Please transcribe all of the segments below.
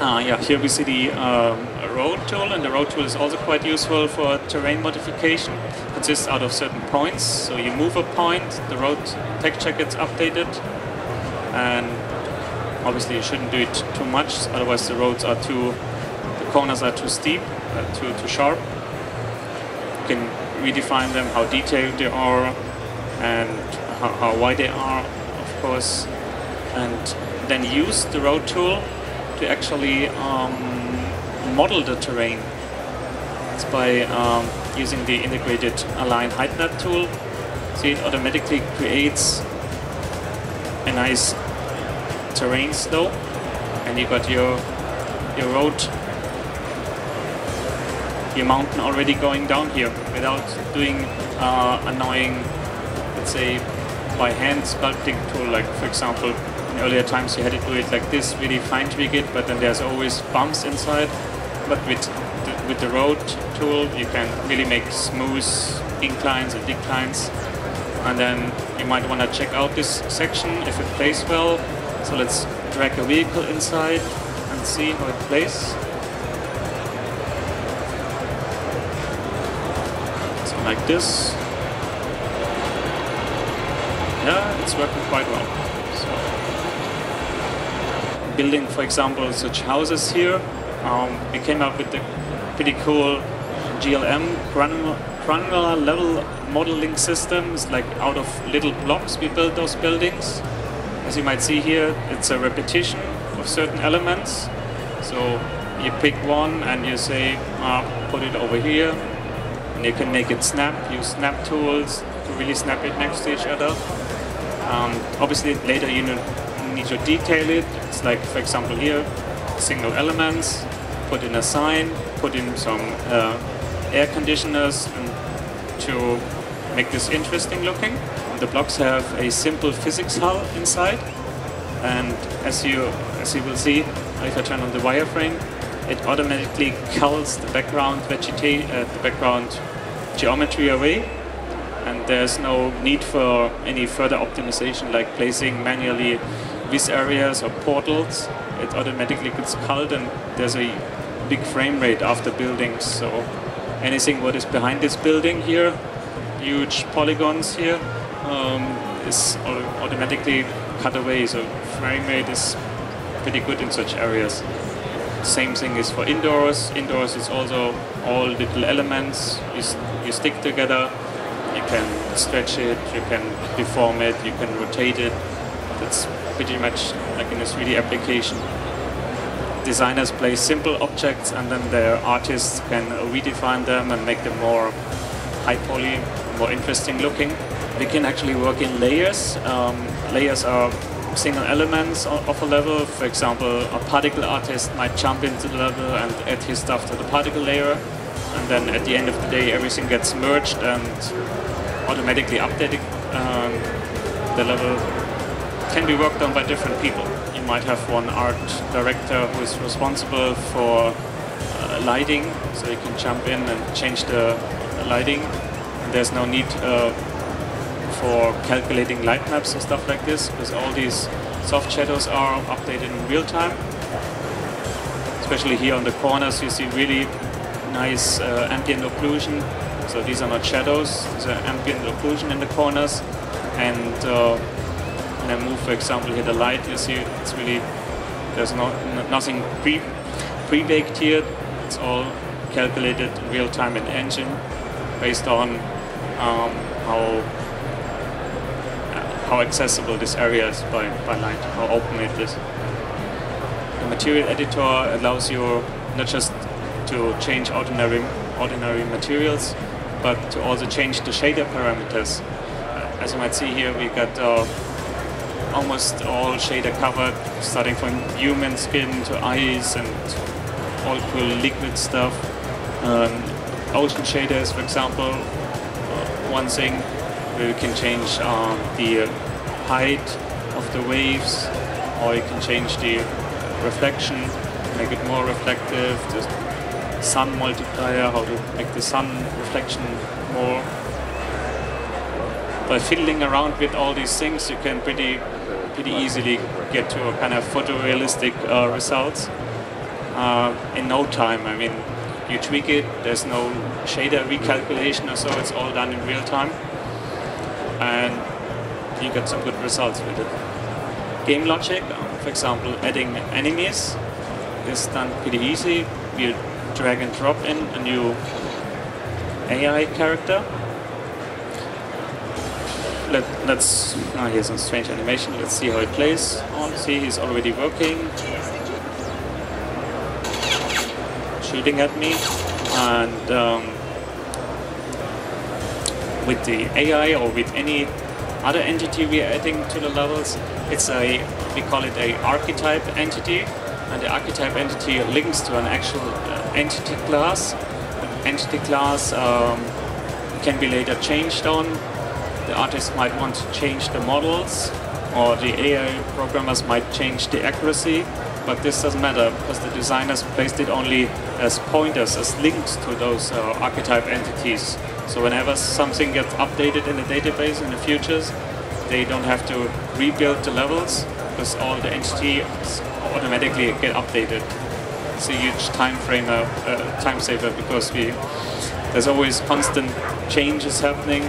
Yeah, here we see the road tool, and the road tool is also quite useful for terrain modification. It consists out of certain points, so you move a point, the road texture gets updated, and obviously you shouldn't do it too much, otherwise the corners are too steep, too sharp. You can redefine them, how detailed they are, and how wide they are, of course, and then use the road tool to actually model the terrain. It's by using the integrated align height map tool. See, it automatically creates a nice terrain slope, and you got your road, your mountain already going down here without doing annoying, let's say, by hand sculpting tool. Like for example, in earlier times you had to do it like this, really fine tweak it, but then there's always bumps inside. But with the road tool, you can really make smooth inclines and declines. And then you might want to check out this section if it plays well. So let's drag a vehicle inside and see how it plays. So like this. Yeah, it's working quite well. So, building, for example, such houses here, we came up with a pretty cool GLM granular level modeling system. It's like out of little blocks we build those buildings. As you might see here, it's a repetition of certain elements. So you pick one and you say, put it over here, and you can make it snap, use snap tools to really snap it next to each other. Obviously later you need to detail it. It's like, for example here, single elements, put in a sign, put in some air conditioners to make this interesting looking. The blocks have a simple physics hull inside, and as you will see, if I turn on the wireframe, it automatically culls the background geometry away, and there's no need for any further optimization like placing manually vis areas or portals. It automatically gets culled, and there's a big frame rate after buildings. So anything what is behind this building here, huge polygons here, is automatically cut away. So frame rate is pretty good in such areas. Same thing is for indoors. Indoors is also all little elements you stick together. You can stretch it, you can deform it, you can rotate it. That's pretty much like in a 3D application. Designers place simple objects, and then their artists can redefine them and make them more high poly, more interesting looking. We can actually work in layers. Layers are single elements of a level. For example, a particle artist might jump into the level and add his stuff to the particle layer, and then at the end of the day everything gets merged and automatically updated. The level can be worked on by different people. You might have one art director who is responsible for lighting, so you can jump in and change the lighting. There's no need for calculating light maps and stuff like this, because all these soft shadows are updated in real time. Especially here on the corners, you see really nice ambient occlusion. So these are not shadows, these are ambient occlusion in the corners. And when I move, for example, here the light, you see it's really, there's nothing pre-baked here. It's all calculated in real time in engine based on how accessible this area is by light, how open it is. The material editor allows you not just to change ordinary materials, but to also change the shader parameters. As you might see here, we got almost all shader covered, starting from human skin to ice and all cool liquid stuff. Ocean shaders, for example, one thing where you can change the height of the waves, or you can change the reflection, make it more reflective, the sun multiplier, how to make the sun reflection more. By fiddling around with all these things, you can pretty easily get to a kind of photorealistic results. in no time. I mean, you tweak it, there's no shader recalculation or so, it's all done in real time. And you get some good results with it. Game logic, for example, adding enemies is done pretty easy. You drag and drop in a new AI character. Let's here's some strange animation. Let's see how it plays. Oh, see, he's already working, shooting at me, and with the AI or with any other entity we are adding to the levels, we call it a archetype entity, and the archetype entity links to an actual entity class. The entity class can be later changed on. The artist might want to change the models, or the AI programmers might change the accuracy, but this doesn't matter because the designers placed it only as pointers, as links to those archetype entities. So whenever something gets updated in the database in the futures, they don't have to rebuild the levels because all the entities automatically get updated. It's a huge time saver because there's always constant changes happening.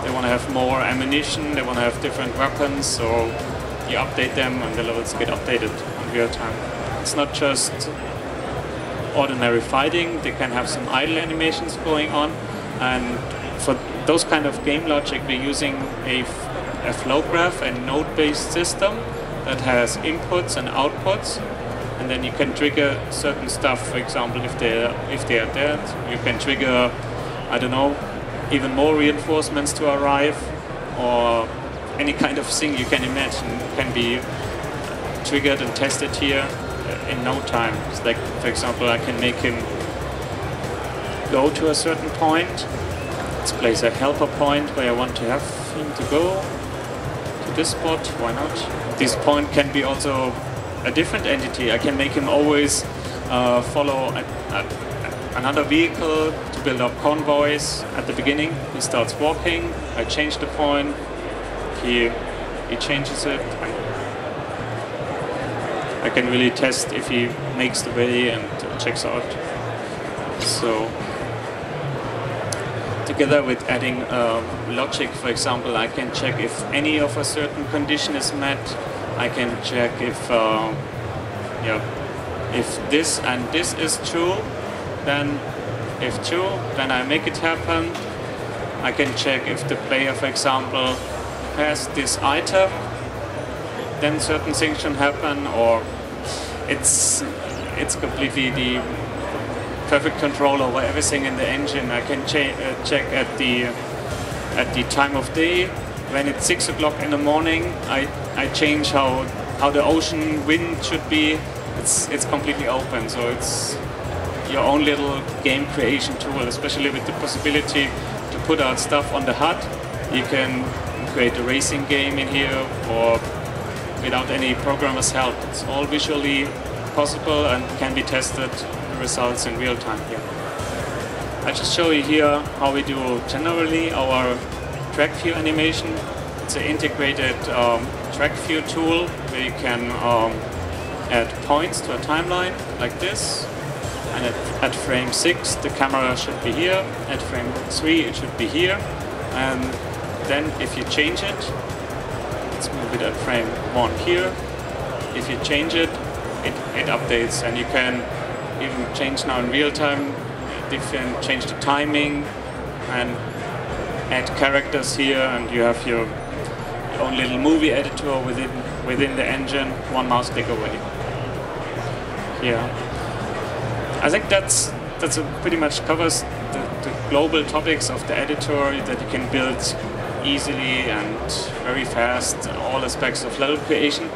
They want to have more ammunition, they want to have different weapons, so you update them and the levels get updated in real time. It's not just ordinary fighting, they can have some idle animations going on, and for those kind of game logic we're using a flow graph, a node-based system that has inputs and outputs, and then you can trigger certain stuff. For example, if they are dead, you can trigger, I don't know, even more reinforcements to arrive, or any kind of thing you can imagine can be triggered and tested here in no time. It's like, for example, I can make him go to a certain point. Let's place a helper point where I want to have him to go to this spot. Why not? This point can be also a different entity. I can make him always follow another vehicle to build up convoys. At the beginning, he starts walking. I change the point. He changes it. I can really test if he makes the way and checks out. So, together with adding logic, for example, I can check if any of a certain condition is met. I can check if this and this is true. Then, if true, then I make it happen. I can check if the player, for example, has this item, then certain things should happen, or it's completely the perfect control over everything in the engine. I can check at the time of day. When it's 6 o'clock in the morning, I change how the ocean wind should be. It's completely open, so it's your own little game creation tool, especially with the possibility to put out stuff on the HUD. You can create a racing game in here, or without any programmer's help. It's all visually possible and can be tested, the results in real time here. I just show you here how we do generally our track view animation. It's an integrated track view tool where you can add points to a timeline like this. And at frame 6, the camera should be here. At frame 3, it should be here. And then if you change it, let's move it at frame 1 here. If you change it, it updates. And you can even change now in real time. You can change the timing and add characters here. And you have your own little movie editor within the engine, one mouse click away. Here. I think that's pretty much covers the global topics of the editor that you can build easily and very fast, all aspects of level creation.